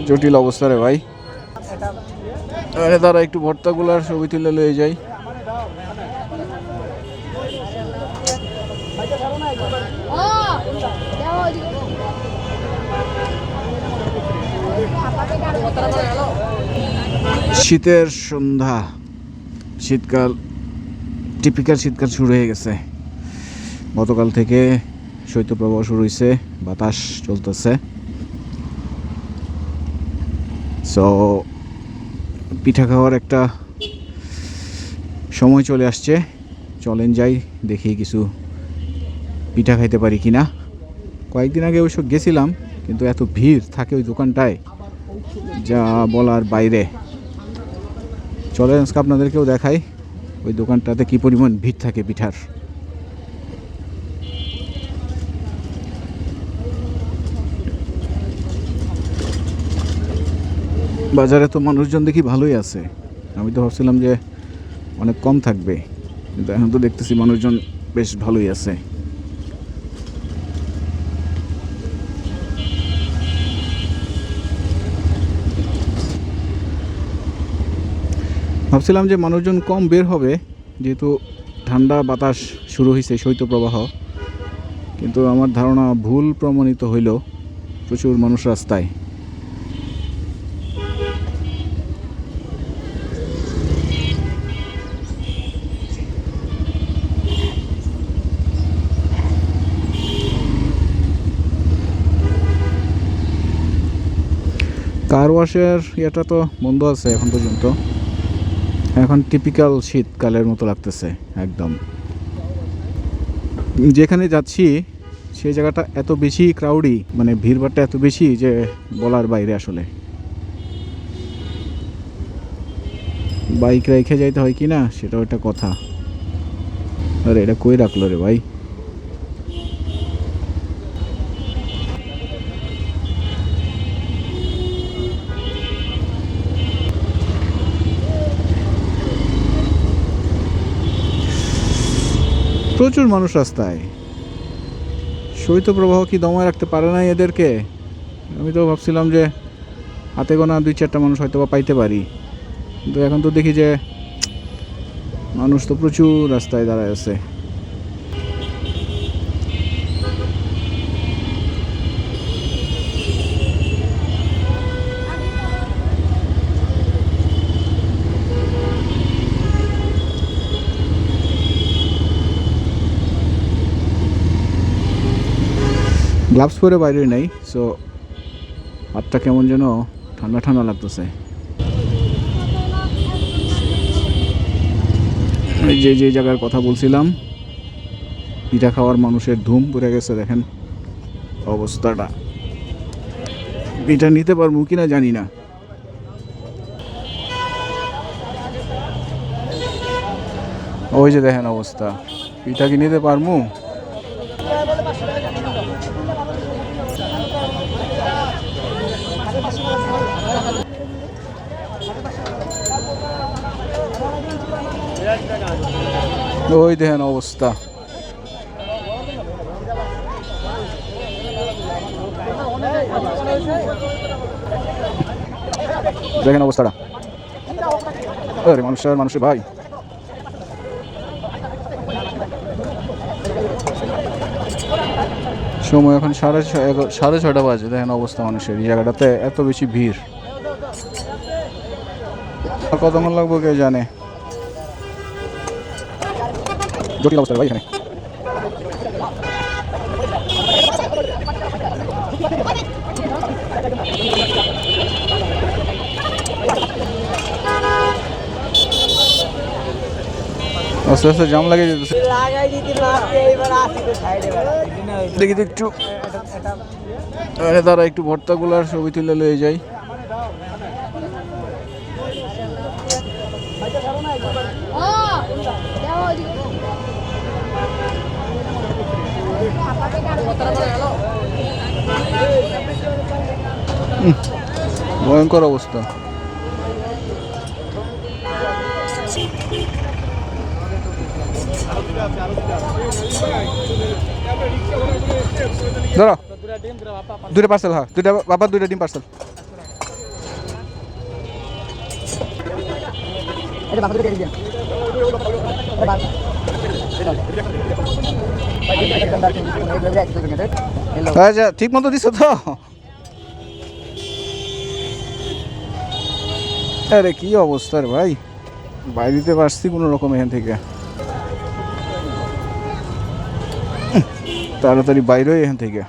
জটিল অবস্থা রে ভাই। তারা একটু ভর্তাগুলার ছবি তুলে লয়ে যাই। শীতের সন্ধ্যা, শীতকাল, টিপিক্যাল শীতকাল শুরু হয়ে গেছে। গতকাল থেকে শৈত্যপ্রবাহ শুরু হয়েছে, বাতাস চলতেছে। সো পিঠা খাওয়ার একটা সময় চলে আসছে। চলেন যাই, দেখি কিছু পিঠা খাইতে পারি কিনা। কয়েকদিন আগে ওইসব গেছিলাম, কিন্তু এত ভিড় থাকে ওই দোকানটায় যা বলার বাইরে। চলেন আজকে আপনাদেরকেও দেখাই ওই দোকানটাতে কি পরিমাণ ভিড় থাকে পিঠার। বাজারে তো মানুষজন দেখি ভালোই আছে। আমি তো ভাবছিলাম যে অনেক কম থাকবে, কিন্তু এখন তো দেখতেছি মানুষজন বেশ ভালোই আছে। ভাবছিলাম যে মানুষজন কম বের হবে, যেহেতু ঠান্ডা বাতাস শুরু হয়েছে, শৈত্যপ্রবাহ। কিন্তু আমার ধারণা ভুল প্রমাণিত হইল, প্রচুর মানুষ রাস্তায়। কার ওয়াশের ইয়েটা তো বন্ধ আছে এখন পর্যন্ত। এখন টিপিক্যাল শীতকালের মতো লাগতেছে একদম। যেখানে যাচ্ছি সেই জায়গাটা এত বেশি ক্রাউডি, মানে ভিড়ভাড়টা এত বেশি যে বলার বাইরে। আসলে বাইক রেখে যাইতে হয় কি না সেটাও একটা কথা। আরে এটা কই রাখলো রে ভাই? প্রচুর মানুষ রাস্তায়। শৈত্যপ্রবাহ কি দমায় রাখতে পারে না এদেরকে? আমি তো ভাবছিলাম যে হাতে গোনা 2-4টা মানুষ হয়তো বা পাইতে পারি, কিন্তু এখন তো দেখি যে মানুষ তো প্রচুর রাস্তায় দাঁড়ায় আছে। গ্লাভস পরে বাইরে নাই, সো হাতটা কেমন যেন ঠান্ডা ঠান্ডা লাগতেছে। যে জায়গার কথা বলছিলাম, পিঠা খাওয়ার মানুষের ধুম পড়ে গেছে। দেখেন অবস্থাটা। পিঠা নিতে পারবো কিনা জানি না। ওই যে দেখেন অবস্থা, পিঠা কি নিতে পারবো? ওই দেখেন অবস্থা। দেখেন অবস্থাটা। আরে মানুষের ভাই। সময় এখন 6:30 বাজে। দেখেন অবস্থা মানুষের। এই জায়গাটাতে এত বেশি ভিড়। আর কতক্ষণ লাগবো কে জানে। জটিল অবস্থা ভাই এখানে। আস্তে আস্তে জাম লাগে যেতেছে। দেখি তো একটু তারা একটু ভর্তাগুলার ছবি তুলে লয়ে যাই। ভয়ঙ্কর অবস্থা। দাঁড়া দুইটা পার্সেল, হ্যাঁ দুইটা বাবা, দুইটা ডিম পার্সেল। আচ্ছা ঠিক মতো দিছো তো? আরে কি অবস্থা রে ভাই, বাইরেতে পারছি কোনো রকম এখান থেকে, তাড়াতাড়ি বাইরে এখান থেকে,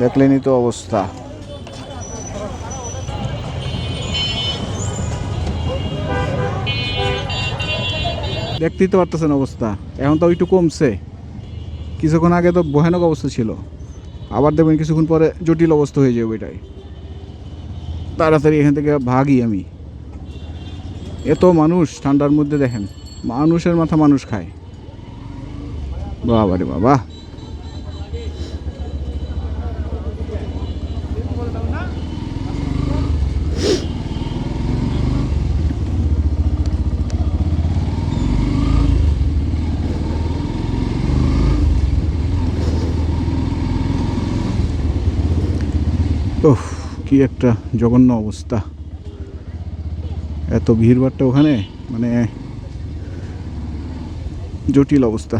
দেখলেনই তো অবস্থা। দেখতেই তো পারতেছেন অবস্থা, এখন তো একটু কমছে, কিছুক্ষণ আগে তো ভয়ানক অবস্থা ছিল, আবার দেখবেন কিছুক্ষণ পরে জটিল অবস্থা হয়ে যাবে। ওইটাই তাড়াতাড়ি এখান থেকে ভাগি আমি। এত মানুষ ঠান্ডার মধ্যে, দেখেন মানুষের মাথা মানুষ খায়, বাবা রে বাবা। ওহ কি একটা জঘন্য অবস্থা, এত ভিড়ভাট্টা ওখানে, মানে জটিল অবস্থা।